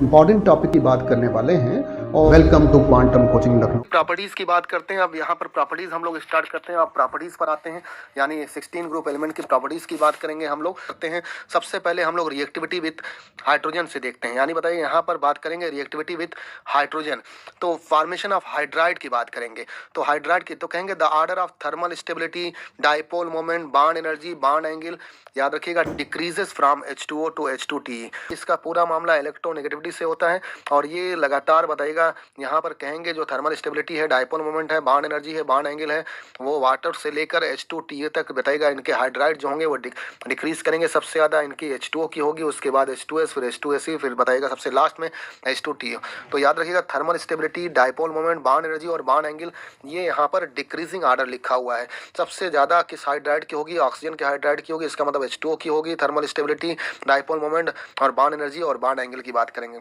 Important topic की बात करने वाले हैं और welcome to quantum coaching Lucknow. Properties की बात करते हैं। अब यहाँ पर प्रॉपर्टीज हम लोग स्टार्ट करते हैं। अब प्रॉपर्टीज पर आते हैं, यानी 16 ग्रुप एलिमेंट की प्रॉपर्टीज की बात करेंगे हम लोग करते हैं। सबसे पहले हम लोग रिएक्टिविटी विथ हाइड्रोजन से देखते हैं, यानी बताइए यहाँ पर बात करेंगे रिएक्टिविटी विथ हाइड्रोजन। तो फॉर्मेशन ऑफ हाइड्राइड की बात करेंगे। तो हाइड्राइड की तो कहेंगे the order of thermal stability, dipole moment, bond energy, bond angle, याद रखिएगा decreases from H2O to H2Te। इसका पूरा मामला इलेक्ट्रोनेगेटिविटी से होता है और ये लगातार बताइएगा। यहाँ पर कहेंगे जो थर्मल स्टेबिलिटी है, डाइपोल मोमेंट है, बॉन्ड एनर्जी है, बॉन्ड एंगल है, वो वाटर से लेकर H2Te तक बताइएगा। इनके हाइड्राइड जो होंगे वो डिक्रीज करेंगे। सबसे ज़्यादा इनकी H2O की होगी, उसके बाद H2S, फिर H2Se, फिर बताइएगा सबसे लास्ट में H2Te। तो याद रखिएगा thermal stability, dipole moment, bond energy और बॉन्ड एंगल, ये यहाँ पर डिक्रीजिंग आर्डर लिखा हुआ है। सबसे ज़्यादा किस हाइड्राइड की होगी? ऑक्सीजन के हाइड्राइड की होगी। इसका मतलब H2O की होगी। थर्मल स्टेबिलिटी, डाइपोल मोमेंट और बॉन्ड एनर्जी और बॉन्ड एंगल की बात करेंगे।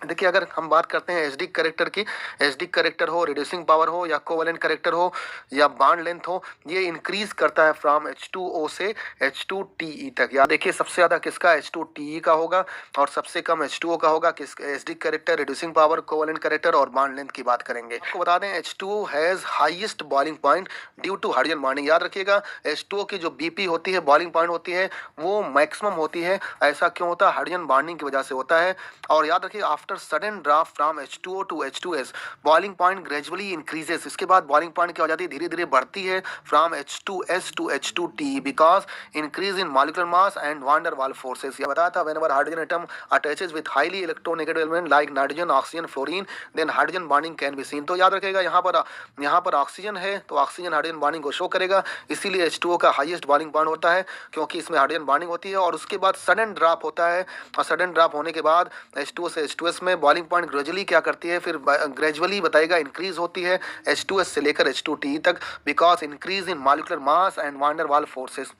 देखिए अगर हम बात करते हैं एसिडिक कैरेक्टर की, एसिडिक कैरेक्टर हो, रिड्यूसिंग पावर हो या कोवेलेंट कैरेक्टर हो या बॉन्ड लेंथ हो, ये इंक्रीज करता है फ्रॉम H2O से H2Te तक। या देखिए सबसे ज़्यादा किसका H2Te का होगा और सबसे कम H2O का होगा। किस acidic character, reducing power, covalent character और बॉन्ड लेंथ की बात करेंगे। आपको बता दें H2O has highest boiling point due to hydrogen bonding. याद रखिएगा H2O की जो BP होती है, बॉइलिंग पॉइंट होती है, वो मैक्सिमम होती है। ऐसा क्यों होता है? हाइड्रोजन बॉन्डिंग की वजह से होता है। और याद रखिए after sudden draft from H2O to H2S boiling point gradually increases. इसके बाद बॉइलिंग पॉइंट क्या हो जाती है? धीरे धीरे बढ़ती है from H2S to H2Te because increase in molecular mass and van der Waals forces. ये बताया था whenever hydrogen atom attaches with highly electronegative element like nitrogen, oxygen, fluorine, then hydrogen bonding can be seen. तो याद रखिएगा यहाँ पर oxygen है तो ऑक्सीजन हाइड्रोजन बॉन्डिंग को शो करेगा, इसीलिए H2O का हाईएस्ट बॉइलिंग पॉइंट होता है क्योंकि इसमें हाइड्रोजन बॉन्डिंग होती है। और उसके बाद सडन ड्रॉप होता है और सडन ड्रॉप होने के बाद H2O से H2S में बॉइलिंग पॉइंट ग्रेजुअली क्या करती है? फिर ग्रेजुअली बताएगा इंक्रीज होती है H2S से लेकर H2Te तक because increase in molecular mass and van der Waals forces.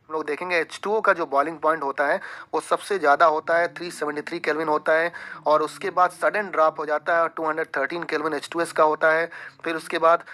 हम लोग देखेंगे H2O का जो बॉइलिंग पॉइंट होता है वो सबसे ज़्यादा होता है 373 केल्विन होता है और उसके बाद सडन ड्रॉप हो जाता है 213 केल्विन H2S का होता है। फिर उसके बाद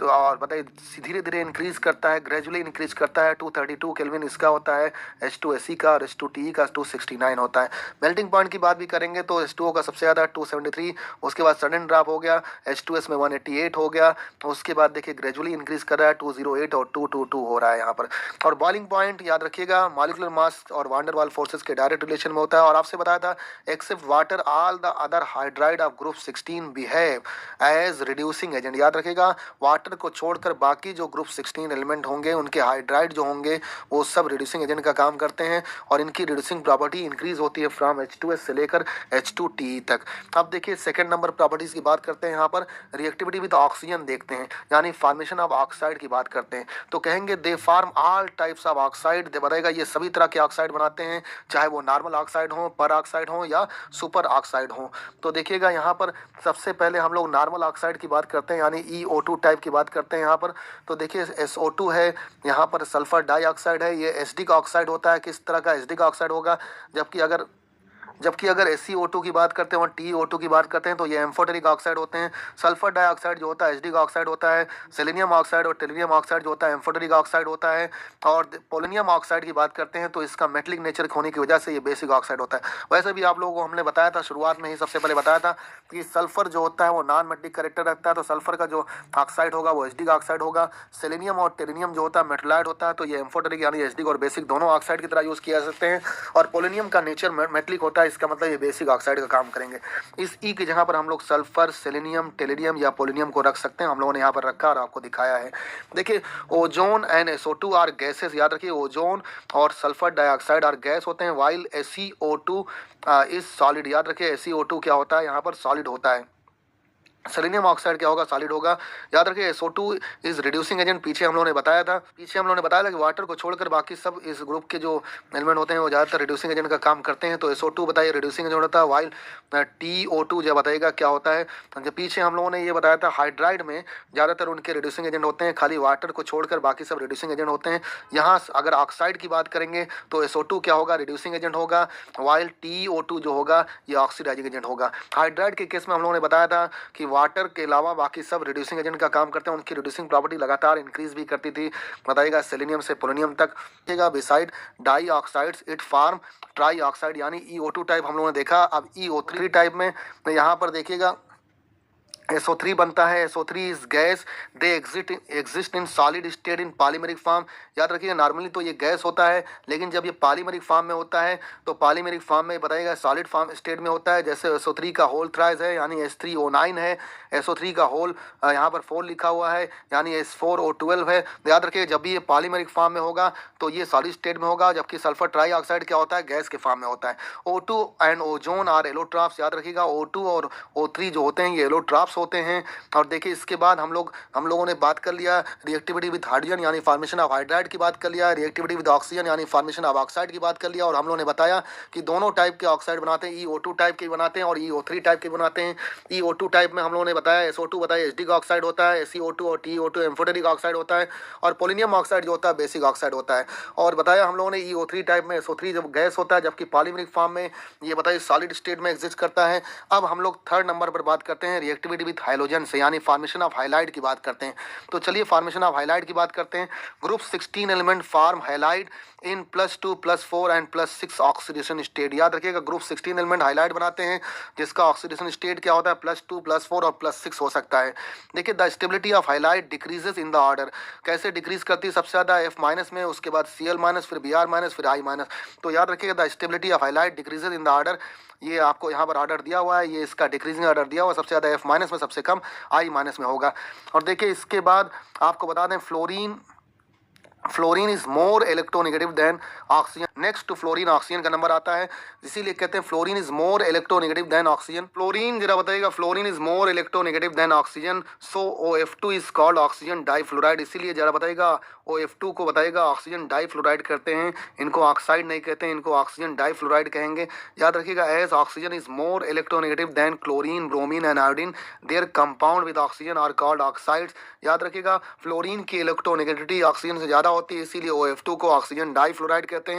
और बताइए धीरे धीरे इंक्रीज करता है, ग्रेजुअली इंक्रीज करता है 232 केल्विन इसका होता है H2Se का और H2Te का 269 होता है। मेल्टिंग पॉइंट की बात भी करेंगे तो H2O का सबसे ज़्यादा 273, उसके बाद सडन ड्रॉप हो गया, H2S में 188 हो गया, उसके बाद देखिए ग्रेजुअली इंक्रीज कर रहा है 208 और 222 हो रहा है यहाँ पर। और बॉइलिंग पॉइंट याद रखिएगा मॉलिक्यूलर मास और वान डेर वाल्स फोर्सेस के डायरेक्ट रिलेशन में होता है। और आपसे बताया था except water all the other hydride of group 16 behave as reducing agent. याद रखिएगा वाटर को छोड़कर बाकी जो ग्रुप 16 एलिमेंट होंगे उनके हाइड्राइड जो होंगे वो सब रिड्यूसिंग एजेंट का काम करते हैं और इनकी रिड्यूसिंग प्रॉपर्टी इंक्रीज होती है फ्रॉम H2S से लेकर H2Te तक। अब देखिए सेकेंड नंबर प्रॉपर्टीज की बात करते हैं। यहाँ पर रिएक्टिविटी विद ऑक्सीजन देखते हैं, यानी फॉर्मेशन ऑफ ऑक्साइड की बात करते हैं। तो कहेंगे they form all types of oxide. बताएगा ये सभी तरह के ऑक्साइड बनाते हैं, चाहे वो नॉर्मल ऑक्साइड हो, पर ऑक्साइड हो या सुपर ऑक्साइड हो। तो देखिएगा यहाँ पर सबसे पहले हम लोग नॉर्मल ऑक्साइड की बात करते हैं, यानी EO2 टाइप की बात करते हैं यहाँ पर। तो देखिए SO2 है, यहाँ पर सल्फर डाइऑक्साइड है, ये एसिडिक ऑक्साइड होता है। किस तरह का एसिडिक ऑक्साइड होगा? जबकि अगर SiO2 की बात करते हैं और TiO2 की बात करते हैं तो ये एम्फोटेरिक ऑक्साइड होते हैं। सल्फर डाइऑक्साइड जो होता है एसिडिक ऑक्साइड होता है। सेलेनियम ऑक्साइड और टेलुरियम ऑक्साइड जो होता है एम्फोटेरिक ऑक्साइड होता है। और पोलोनियम ऑक्साइड की बात करते हैं तो इसका मेटलिक नेचर होने की वजह से ये बेसिक ऑक्साइड होता है। वैसे भी आप लोगों को हमने बताया था शुरुआत में ही, सबसे पहले बताया था कि सल्फर जो होता है वो नॉन मेटलिक कैरेक्टर रखता है, तो सल्फर का जो ऑक्साइड होगा वो एसिडिक ऑक्साइड होगा। सेलेनियम और टेलुरियम जो होता है मेटलाइड होता है, तो ये एम्फोटेरिक यानी एसिडिक और बेसिक दोनों ऑक्साइड की तरह यूज़ किया जा सकते हैं। और पोलोनियम का नेचर मेटलिक होता है, इसका मतलब ये बेसिक ऑक्साइड का काम करेंगे। इस ई की जगह पर हम लोग सल्फर, सेलेनियम, टेलुरियम या पोलोनियम को रख सकते हैं। हम लोगों ने यहाँ पर रखा और आपको दिखाया है। देखिए ozone and SO2 are gases. याद रखिए ओजोन और सल्फर डाइऑक्साइड आर गैस होते हैं वाइल SiO2 इज सॉलिड। याद रखिए SiO2 क्या होता है? यहाँ पर सॉलिड होता है। सेलेनियम ऑक्साइड क्या होगा? सॉलिड होगा। याद रखिए SO2 इज रिड्यूसिंग एजेंट। पीछे हम लोगों ने बताया था कि वाटर को छोड़कर बाकी सब इस ग्रुप के जो एलिमेंट होते हैं वो ज़्यादातर रिड्यूसिंग एजेंट का काम करते हैं। तो SO2 बताइए रिड्यूसिंग एजेंट होता है, वाइल TO2 जो बताएगा क्या होता है। तो पीछे हम लोगों ने ये बताया था हाइड्राइड में ज़्यादातर उनके रिड्यूसिंग एजेंट होते हैं, खाली वाटर को छोड़कर बाकी सब रिड्यूसिंग एजेंट होते हैं। यहाँ अगर ऑक्साइड की बात करेंगे तो SO2 क्या होगा? रिड्यूसिंग एजेंट होगा, वाइल TO2 जो होगा ये ऑक्सीडाइजिंग एजेंट होगा। हाइड्राइड के केस में हम लोगों ने बताया था कि वाटर के अलावा बाकी सब रिड्यूसिंग एजेंट का काम करते हैं। उनकी रिड्यूसिंग प्रॉपर्टी लगातार इंक्रीज भी करती थी, बताइएगा सेलेनियम से पोलोनियम तक। Beside dioxides it form trioxide यानी EO2 टाइप हम लोगों ने देखा। अब EO3 टाइप में यहाँ पर देखिएगा SO3 बनता है। SO3 is gas, they exist in solid state in polymeric form. याद रखिएगा नॉर्मली तो ये गैस होता है, लेकिन जब ये पॉलीमेरिक फॉर्म में होता है तो पॉलीमेरिक फॉर्म में बताइएगा सॉलिड फॉर्म स्टेट में होता है। जैसे SO3 का होल थ्राइस है यानी H3O9 है, SO3 का होल यहाँ पर 4 लिखा हुआ है यानी H4O12 है। याद रखिए जब भी ये पॉलीमेरिक फॉर्म में होगा तो ये सॉलिड स्टेट में होगा, जबकि सल्फर ट्राईऑक्साइड क्या होता है, गैस के फॉर्म में होता है। O2 and ozone are allotropes. याद रखिएगा O2 और O3 जो होते हैं ये एलोट्रॉप्स होते हैं। और देखिए इसके बाद हम लोगों ने बात कर लिया रिएक्टिविटी विद हाइड्रोजन यानी फॉर्मेशन ऑफ हाइड्राइड की बात कर लिया, रिएक्टिविटी विद ऑक्सीजन यानी फॉर्मेशन ऑफ ऑक्साइड की बात कर लिया। और हम लोगों ने बताया कि दोनों टाइप के ऑक्साइड बनाते हैं, EO2 टाइप के बनाते हैं और EO3 टाइप के बनाते हैं। EO2 टाइप में हम लोगों ने बताया SO2 बताया एसिडिक ऑक्साइड होता है, SiO2 और TiO2 एम्फोटेरिक ऑक्साइड होता है, और पोलिनियम ऑक्साइड जो होता है बेसिक ऑक्साइड होता है। और बताया हम लोगों ने EO3 टाइप में SO3 जब गैस होता है, जबकि पॉलीमेरिक फॉर्म में ये बताइए सॉलिड स्टेट में एग्जिस्ट करता है। अब हम लोग थर्ड नंबर पर बात करते हैं रिएक्टिविटी विद हाइड्रोजन से यानी फॉर्मेशन ऑफ हाइलाइड की बात करते हैं। तो चलिए फॉर्मेशन ऑफ हाइलाइड की बात करते हैं। Group 16 element form halide in +2 +4 and +6 oxidation state. याद रखिएगा ग्रुप 16 एलिमेंट हाइलाइड बनाते हैं जिसका ऑक्सीडेशन स्टेट क्या होता है, +2 +4 और +6 हो सकता है। देखिए the stability of halide decreases in the order. कैसे डिक्रीज करती है, सबसे ज़्यादा F- में, उसके बाद Cl-, फिर Br-, फिर I-। तो याद रखिएगा the stability of halide decreases in the order. ये आपको यहाँ पर ऑर्डर दिया हुआ है, ये इसका डिक्रीजिंग ऑर्डर दिया हुआ है, सबसे ज़्यादा F- में, सबसे कम I- में होगा। और देखिए इसके बाद आपको बता दें fluorine is more electronegative than oxygen. Next to fluorine oxygen का नंबर आता है, इसीलिए कहते हैं fluorine is more electronegative than oxygen. Fluorine जरा बताइएगा, fluorine is more electronegative than oxygen, so OF2 is called oxygen difluoride. इसीलिए जरा बताइएगा OF2 को बताइएगा ऑक्सीजन डाइफ्लोराइड करते हैं, इनको ऑक्साइड नहीं कहते हैं, इनको ऑक्सीजन डाइफ्लोराइड कहेंगे। याद रखिएगा as oxygen is more electronegative than chlorine, bromine and iodine, their compound with oxygen are called oxides. याद रखिएगा फ्लोरीन की इलेक्ट्रोनेगेटिविटी ऑक्सीजन से ज़्यादा होती है, इसीलिए OF2 को ऑक्सीजन डाइफ्लोराइड कहते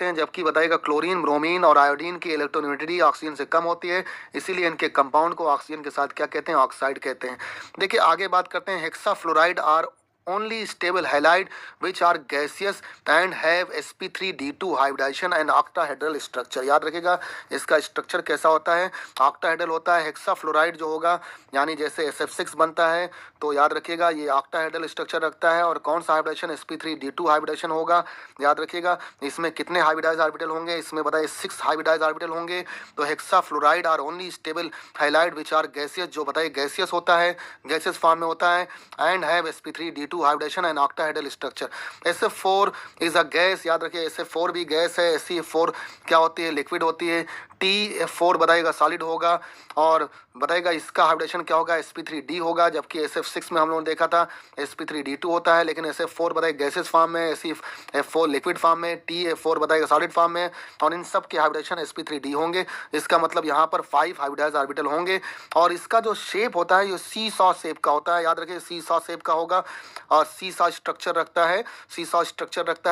हैं। जबकि बताइएगा क्लोरीन, ब्रोमीन और आयोडीन की इलेक्ट्रोनेगेटिविटी ऑक्सीजन से कम होती है, इसीलिए इनके कंपाउंड को ऑक्सीजन के साथ क्या कहते हैं, ऑक्साइड कहते हैं। देखिए आगे बात करते हैं hexafluoride are only stable halide which are gaseous and have sp3d2 hybridization and octahedral structure। याद रखिएगा इसका स्ट्रक्चर कैसा होता है, ऑक्टाहेड्रल होता है। हेक्साफ्लोराइड जो होगा यानी जैसे SF6 बनता है, तो याद रखिएगा ये ऑक्टाहेड्रल स्ट्रक्चर रखता है। और कौन सा हाइब्रिडाइजेशन, sp3d2 हाइब्रिडाइजेशन होगा। याद रखिएगा इसमें कितने हाइब्रिडाइज ऑर्बिटल होंगे, इसमें बताइए 6 हाइब्रिडाइज ऑर्बिटल होंगे। तो hexafluoride are only stable halide which are gaseous, जो बताइए गैसियस होता है, गैसियस फॉर्म में होता है, and have sp3d2 hybridization and octahedral structure. SF4 is a gas. याद रखिए SF4 भी गैस है। SC4 क्या होती है, लिक्विड होती है। TF4 बताइएगा सॉलिड होगा। और बताइएगा इसका हाइब्रिडेशन क्या होगा, sp3d होगा। जबकि SF6 में हम लोगों ने देखा था sp3d2 होता है, लेकिन SF4 बताइए गैसेस फॉर्म में, SC4 लिक्विड फॉर्म में, TF4 बताइएगा सॉलिड फॉर्म में। और इन सब के हाइब्रिडेशन sp3d होंगे। इसका मतलब यहाँ पर 5 हाइब्रिडाइज ऑर्बिटल होंगे। और इसका जो शेप होता है ये सीसॉ शेप का होता है। याद रखिए सीसॉ शेप का होगा और सीसॉ स्ट्रक्चर रखता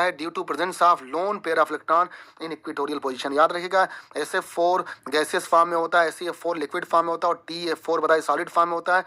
है due to presence of lone pair of electron in equatorial position. याद रखिएगा SF4 गैसियस फॉर्म में होता है, SCF4 लिक्विड फॉर्म में होता है और TF4 बताइए सॉलिड फॉर्म में होता है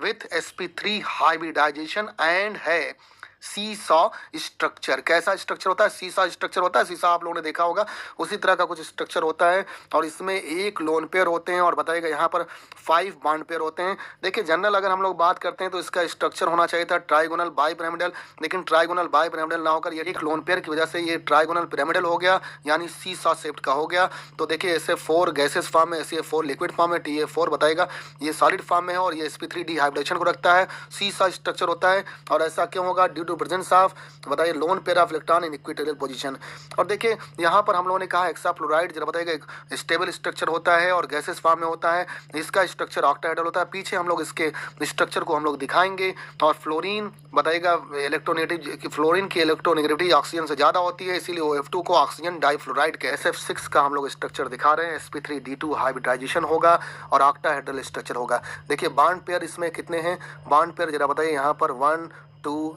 विथ sp3 हाइब्रिडाइजेशन एंड है सीसॉ स्ट्रक्चर। कैसा स्ट्रक्चर होता है, सीसॉ स्ट्रक्चर होता है। सीसॉ आप लोगों ने देखा होगा, उसी तरह का कुछ स्ट्रक्चर होता है। और इसमें एक लोन पेयर होते हैं और बताइएगा यहाँ पर 5 बॉन्ड पेयर होते हैं। देखिए जनरल अगर हम लोग बात करते हैं तो इसका स्ट्रक्चर होना चाहिए था ट्राइगोनल बाइपिरामिडल, लेकिन ट्राइगोनल बाइपिरामिडल ना होकर ये एक लोन पेयर की वजह से ये ट्राइगोनल पिरामिडल हो गया, यानी सीसॉ शेप्ड का हो गया। तो देखिए SF4 गैसेस फॉर्म में, SCF4 लिक्विड फॉर्म में, TF4 बताएगा ये सॉलिड फॉर्म में है और ये sp3d हाइब्रिडेशन को रखता है, सीसॉ स्ट्रक्चर होता है। और ऐसा क्यों होगा, ड्यू टू प्रेजेंस ऑफ बताइए loan pair of electron in equatorial position. और देखिए यहाँ पर हम लोगों ने कहा हेक्साफ्लोराइड जरा बताइएगा एक स्टेबल स्ट्रक्चर होता है और गैसेस फॉर्म में होता है, इसका स्ट्रक्चर ऑक्टाहेड्रल होता है। पीछे हम लोग इसके स्ट्रक्चर को हम लोग दिखाएंगे। और फ्लोरीन बताइएगा इलेक्ट्रोनेगेटिव, फ्लोरीन की इलेक्ट्रोनेगेटिविटी ऑक्सीजन से ज़्यादा होती है, इसीलिए OF2 को ऑक्सीजन डाइफ्लोराइड के SF6 का हम लोग स्ट्रक्चर दिखा रहे हैं, sp3d2 हाइब्रिडाइजेशन होगा और ऑक्टाहेड्रल स्ट्रक्चर होगा। देखिए बॉन्ड पेयर इसमें कितने हैं, बॉन्ड पेयर जरा बताइए यहाँ पर 1 2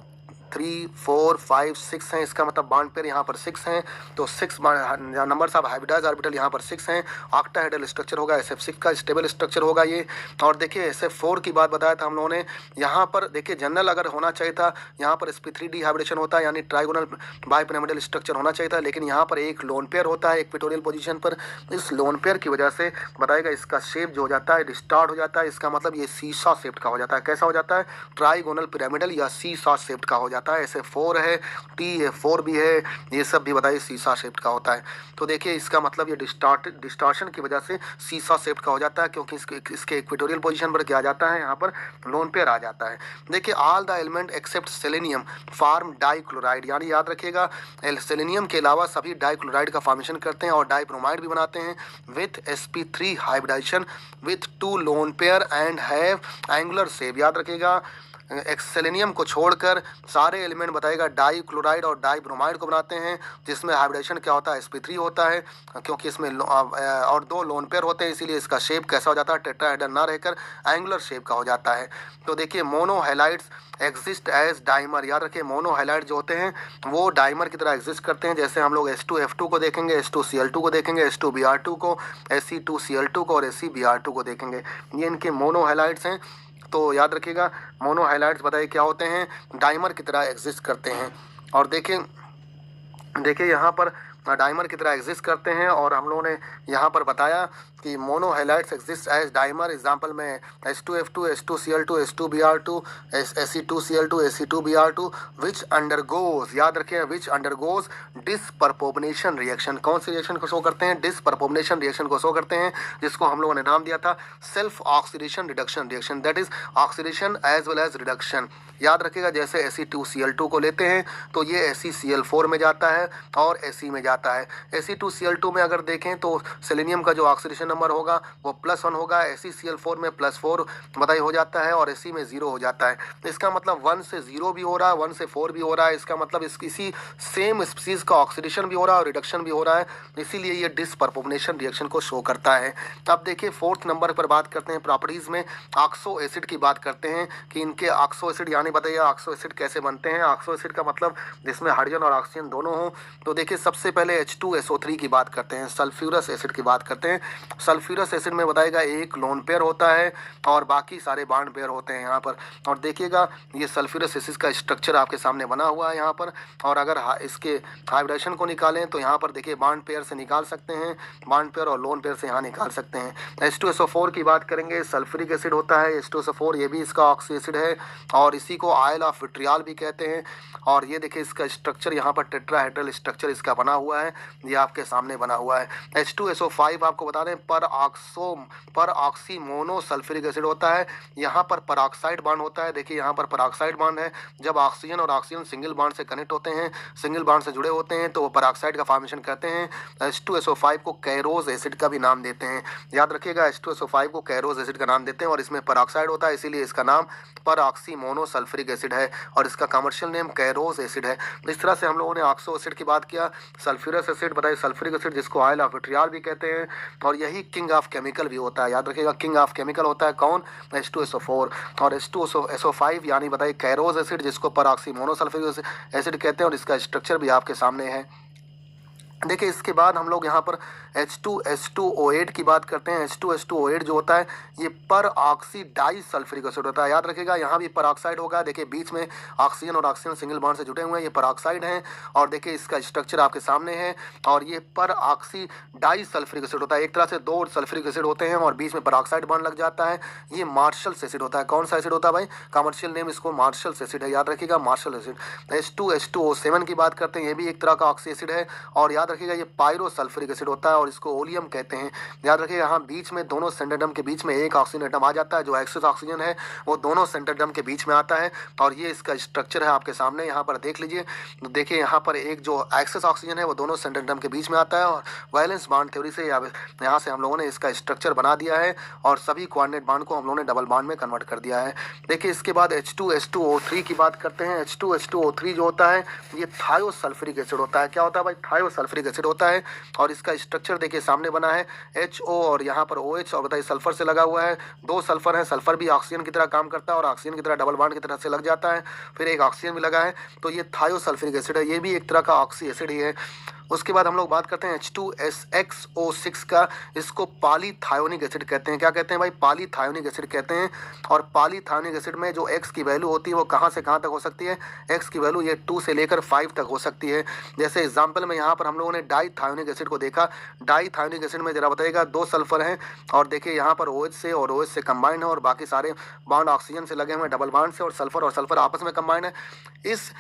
3, 4, 5, 6 हैं, इसका मतलब बॉन्ड पेयर यहाँ पर 6 हैं, तो 6 नंबर्स ऑफ हाइब्रिडाइज्ड ऑर्बिटल यहाँ पर 6 हैं। ऑक्टाहेड्रल स्ट्रक्चर होगा, SF6 का स्टेबल स्ट्रक्चर होगा ये। और देखिए SF4 की बात बताया था हम लोगों ने, यहाँ पर देखिए जनरल अगर होना चाहिए था, यहाँ पर sp3d हाइब्रिडेशन होता है, यानी ट्राइगोनल बाइपिरामिडल स्ट्रक्चर होना चाहिए था, लेकिन यहाँ पर एक लोन पेयर होता है इक्वेटोरियल पोजीशन पर। इस लोन पेयर की वजह से बताएगा इसका शेप जो हो जाता है डिस्टॉर्ट हो जाता है, इसका मतलब ये सीसा शेप्ड का हो जाता है। कैसा हो जाता है? ट्राइगोनल पिरामिडल या सीसा शेप्ड का हो जाता है। SF4 है, TF4 भी है, ये सब भी बताइए सीसा शेप्ड का होता है। तो देखिए इसका मतलब ये डिस्टॉर्शन की वजह से सीसा शेप्ड का हो जाता है, क्योंकि इसके इक्वेटोरियल पोजीशन पर क्या आ जाता है, यहाँ पर लोन पेयर आ जाता है। देखिए all the element except selenium form dichloride, यानी याद रखिएगा सेलेनियम के अलावा सभी डाइक्लोराइड का फॉर्मेशन करते हैं और डाइब्रोमाइड भी बनाते हैं with sp3 hybridization with 2 lone pair and have angular shape. याद रखिएगा सेलेनियम को छोड़कर सारे एलिमेंट बताएगा डाइक्लोराइड और डाइब्रोमाइड को बनाते हैं, जिसमें हाइब्रिडेशन क्या होता है, sp3 होता है, क्योंकि इसमें और 2 लोन पेयर होते हैं, इसीलिए इसका शेप कैसा हो जाता है, टेट्राहेड्रल ना रहकर एंगुलर शेप का हो जाता है। तो देखिए मोनोहैलाइड्स एग्जिस्ट एज डाइमर, याद रखिए मोनोहैलाइड जो होते हैं वो डाइमर की तरह एग्जिस्ट करते हैं। जैसे हम लोग H2F2 को देखेंगे, H2Cl2 को देखेंगे, H2Br2 को, Fe2Cl2 को और Ec-Br2 को देखेंगे, ये इनके मोनोहैलाइड्स हैं। तो याद रखिएगा मोनोहैलाइड्स बताइए क्या होते हैं, डाइमर की तरह एग्जिस्ट करते हैं। और देखिए यहाँ पर डाइमर की तरह एग्जिस्ट करते हैं, और हम लोगों ने यहाँ पर बताया कि मोनोहैलाइड्स एग्जिस्ट एज डाइमर। एग्जांपल में H2F2, H2Cl2, H2Br2, Ac2Cl2, Ac2Br2 विच अंडरगोज, याद रखें विच अंडरगोज डिसपर्पोनेशन रिएक्शन। कौन सी रिएक्शन को शो करते हैं? डिसपर्पोनेशन रिएक्शन को शो करते हैं, जिसको हम लोगों ने नाम दिया था self oxidation reduction reaction, that is oxidation as well as reduction. याद रखिएगा जैसे Ac2Cl2 को लेते हैं तो ये AcCl4 में जाता है और Ac में जाता है। Ac2Cl2 में अगर देखें तो सेलेनियम का जो ऑक्सीडेशन नंबर होगा वो +1 होगा, AcCl4 में +4 बताइए हो जाता है और Ac में 0 हो जाता है। इसका मतलब 1 से 0 भी हो रहा है, 1 से 4 भी हो रहा है, इसका मतलब इसी सेम स्पीसीज का ऑक्सीडेशन भी हो रहा है और रिडक्शन भी हो रहा है, इसीलिए ये डिसपर्पोनेशन रिएक्शन को शो करता है। अब देखिए 4th नंबर पर बात करते हैं प्रॉपर्टीज में, ऑक्सो एसिड की बात करते हैं कि इनके ऑक्सो एसिड, यानी बताइए ऑक्सो एसिड कैसे बनते हैं। ऑक्सो एसिड का मतलब जिसमें हाइड्रोजन और ऑक्सीजन दोनों हो। तो देखिए सबसे पहले H2SO3 की बात करते हैं, सल्फ्यूरस एसिड की बात करते हैं। सल्फ्यूरस एसिड में बताएगा एक लोन पेयर होता है और बाकी सारे बॉन्ड पेयर होते हैं यहाँ पर। और देखिएगा ये सल्फ्यूरस एसिड का स्ट्रक्चर आपके सामने बना हुआ है यहाँ पर, और अगर इसके हाइब्रिडेशन को निकालें तो यहाँ पर देखिए बॉन्ड पेयर से निकाल सकते हैं, बॉन्ड पेयर और लोन पेयर से यहाँ निकाल सकते हैं। H2SO4 की बात करेंगे, सल्फ्यूरिक एसिड होता है H2SO4, ये भी इसका ऑक्सी एसिड है और इसी को आयल ऑफ विट्रियल भी कहते हैं। और ये देखिए इसका स्ट्रक्चर यहाँ पर टेट्राहेड्रल स्ट्रक्चर इसका बना हुआ है, ये आपके सामने बना हुआ है। H2SO5 आपको बता दें पर ऑक्सी मोनो सल्फ्यूरिक एसिड होता है, यहाँ पर परऑक्साइड बॉन्ड होता है। देखिए यहाँ पर परऑक्साइड बॉन्ड है, जब ऑक्सीजन और ऑक्सीजन सिंगल बॉन्ड से कनेक्ट होते हैं, सिंगल बॉन्ड से जुड़े होते हैं तो वो परऑक्साइड का फॉर्मेशन करते हैं। H2SO5 को कैरोज एसिड का भी नाम देते हैं, याद रखिएगा H2SO5 को कैरोज एसिड का नाम देते हैं और इसमें परऑक्साइड होता है, इसीलिए इसका नाम परऑक्सी मोनो सल्फ्यूरिक एसिड है और इसका कमर्शियल नेम कैरोज एसिड है। इस तरह से हम लोगों ने ऑक्सो एसिड की बात किया। सल्फ्यूरस एसिड बताइए सल्फ्यूरिक एसिड जिसको आयल ऑफ विट्रियल भी कहते हैं, और यही किंग ऑफ केमिकल भी होता है, याद रखिएगा किंग ऑफ केमिकल होता है कौन? H2SO4 और H2SO5 यानी बताइए कैरोज एसिड जिसको परऑक्सी मोनो सल्फ्यूरिक एसिड कहते हैं और इसका स्ट्रक्चर भी आपके सामने है। देखिए इसके बाद हम लोग यहाँ पर H2H2O8 की बात करते हैं। H2H2O8 जो होता है ये पर ऑक्सी डाई सल्फ्यूरिक एसिड होता है, याद रखिएगा यहाँ भी परऑक्साइड होगा। देखिए बीच में ऑक्सीजन और ऑक्सीजन सिंगल बॉन्ड से जुड़े हुए हैं, ये परऑक्साइड हैं और देखिए इसका स्ट्रक्चर आपके सामने है। और ये पर ऑक्सी डाई सल्फ्यूरिक एसिड होता है, एक तरह से 2 सल्फ्यूरिक एसिड होते हैं और बीच में परऑक्साइड बॉन्ड लग जाता है। ये मार्शल्स एसिड होता है। कौन सा एसिड होता है भाई? कमर्शियल नेम इसको मार्शल्स एसिड है, याद रखिएगा मार्शल एसिड। H2H2O7 की बात करते हैं, ये भी एक तरह का ऑक्सी एसिड है और याद रखिएगा ये पायरो सल्फ्यूरिक एसिड होता है और इसको ओलियम कहते हैं। याद रखिएगा यहाँ बीच में दोनों सेंटरडम के बीच में एक ऑक्सीजन एटम आ जाता है, जो एक्सेस ऑक्सीजन है वो दोनों सेंटरडम के बीच में आता है और ये इसका स्ट्रक्चर है आपके सामने, यहाँ पर देख लीजिए। तो देखिए यहाँ पर एक जो एक्सेस ऑक्सीजन है वो दोनों सेंटरडम के बीच में आता है और वैलेंस बॉन्ड थ्योरी से यहाँ से हम लोगों ने इसका स्ट्रक्चर बना दिया है और सभी कोऑर्डिनेट बॉन्ड को हम लोगों ने डबल बॉन्ड में कन्वर्ट कर दिया है। देखिए इसके बाद H2H2O3 की बात करते हैं। H2H2O3 जो होता है ये थायोसल्फ्यूरिक एसिड होता है। क्या होता है भाई? थायोसल्फ्यूरिक सल्फ्यूरिक एसिड होता है। और इसका स्ट्रक्चर देखिए सामने बना है HO और यहाँ पर OH और बताइए सल्फर से लगा हुआ है। 2 सल्फर है, सल्फर भी ऑक्सीजन की तरह काम करता है और ऑक्सीजन की तरह डबल बॉन्ड की तरह से लग जाता है। फिर एक ऑक्सीजन भी लगा है, तो ये थायोसल्फ्यूरिक एसिड है, ये भी एक तरह का ऑक्सी एसिड ही है। उसके बाद हम लोग बात करते हैं H2SXO6 का, इसको पॉलीथायोनिक एसिड कहते हैं। क्या कहते हैं भाई? पॉलीथायोनिक एसिड कहते हैं। और पॉलीथायोनिक एसिड में जो X की वैल्यू होती है वो कहाँ से कहाँ तक हो सकती है? X की वैल्यू ये 2 से लेकर 5 तक हो सकती है। जैसे एग्जाम्पल में यहाँ पर हम लोगों ने डाईथायोनिक एसिड को देखा। डाईथायोनिक एसिड में जरा बताइएगा 2 सल्फर हैं और देखिए यहाँ पर OH से और OH से कंबाइंड है और बाकी सारे बॉन्ड ऑक्सीजन से लगे हुए हैं डबल बॉन्ड से, और सल्फर आपस में कंबाइंड है। इस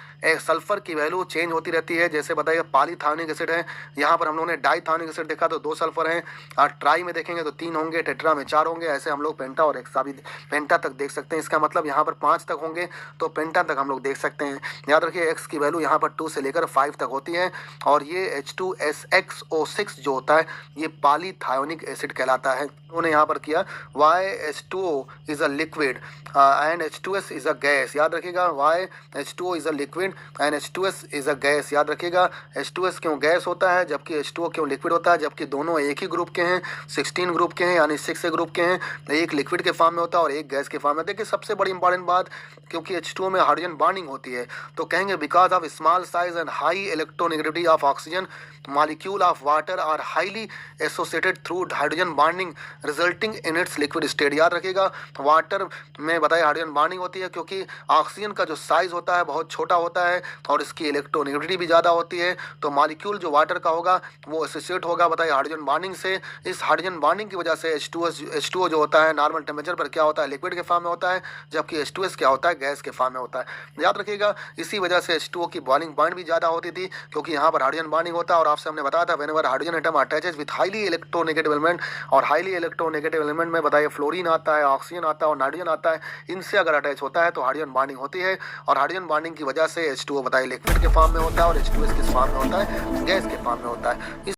सल्फर की वैल्यू चेंज होती रहती है। जैसे बताइए पॉलीथायोनिक एसिड है, यहाँ पर हम लोगों ने डाईथायोनिक एसिड देखा तो 2 सल्फर हैं, और ट्राई में देखेंगे तो 3 होंगे, टेट्रा में 4 होंगे। ऐसे हम लोग पेंटा और हेक्सा भी पेंटा तक देख सकते हैं। इसका मतलब यहाँ पर 5 तक होंगे तो पेंटा तक हम लोग देख सकते हैं। याद रखिए X की वैल्यू यहाँ पर 2 से लेकर 5 तक होती है। और ये H2SXO6 जो होता है ये पॉलीथायोनिक एसिड कहलाता है। उन्होंने यहाँ पर किया YH2O is a liquid and H2S is a gas. याद रखिएगा YH2O is a liquid and H2S is a gas. याद रखिएगा H2S क्यों गैस होता है जबकि H2O क्यों लिक्विड होता है, जबकि दोनों एक ही ग्रुप के हैं, 16 ग्रुप के हैं, यानी 6 ग्रुप के हैं। एक लिक्विड के फॉर्म में होता है और एक गैस के फॉर्म में। देखिए सबसे बड़ी इंपॉर्टेंट बात, क्योंकि H2O में हाइड्रोजन बॉन्डिंग होती है तो कहेंगे because of small size and high electronegativity of oxygen molecule of water are highly associated through hydrogen bonding resulting in its liquid state. याद रखिएगा वाटर में बताइए हाइड्रोजन बॉन्डिंग होती है क्योंकि ऑक्सीजन का जो साइज होता है बहुत छोटा होता है और इसकी इलेक्ट्रोनेगेटिविटी भी ज़्यादा होती है, तो मॉलिक्यूल जो वाटर का होगा वो एसोसिएट होगा बताइए हाइड्रोजन बॉन्डिंग से। इस हाइड्रोजन बॉन्डिंग की वजह से H2O जो होता है नॉर्मल टेम्परेचर पर क्या होता है? लिक्विड के फॉर्म में होता है, जबकि H2S क्या होता है? गैस के फॉर्म में होता है। याद रखिएगा इसी वजह से H2O की बॉइलिंग पॉइंट भी ज़्यादा होती थी क्योंकि यहाँ पर हाइड्रोजन बॉन्डिंग होता है। और आपसे हमने बताया था whenever hydrogen atom attaches with highly electronegative element, और हाईली इलेक्ट्रोनेगेटिव एलिमेंट में बताइए फ्लोरीन आता है, ऑक्सीजन आता है और नाइट्रोजन आता है। इनसे अगर अटैच होता है तो हाइड्रोजन बॉन्डिंग होती है और हाइड्रोजन बॉन्डिंग की वजह से H2O बताइए लिक्विड के फॉर्म में होता है और H2S किस फॉर्म में होता है? गैस के फॉर्म में होता है।